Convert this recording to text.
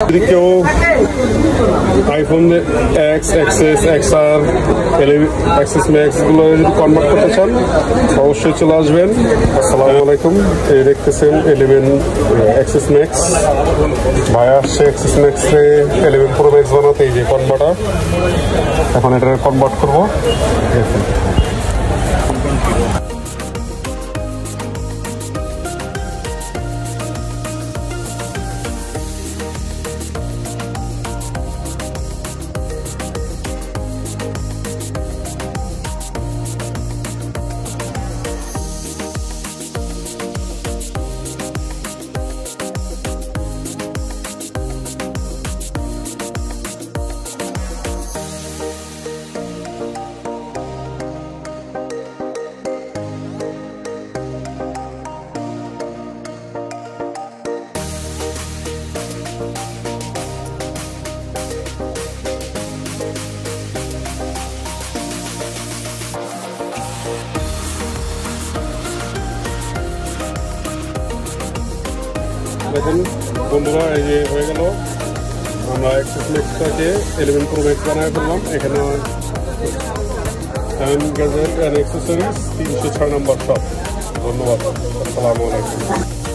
যদি কেউ iPhone x, XS, XR, XS max গুলো যদি কনভার্ট করতে চান অবশ্যই চলে আসবেন। আসসালামু আলাইকুম। এই দেখতেছেন 11 এক্সএস ম্যাক্স। ভাই আসছে এক্সএস ম্যাক্স 11 প্রো ম্যাক্স বানাতে। এই যে কনভার্টার, এখন এটা কনভার্ট করবো। দেখেন বন্ধুরা, এই যে হয়ে গেল, আমরা এক্সএস ম্যাক্সটাকে 11 প্রো ম্যাক্স বানায় ফেললাম। এখানে gadget and accessories 306 number shop. ধন্যবাদ। আসসালামু আলাইকুম।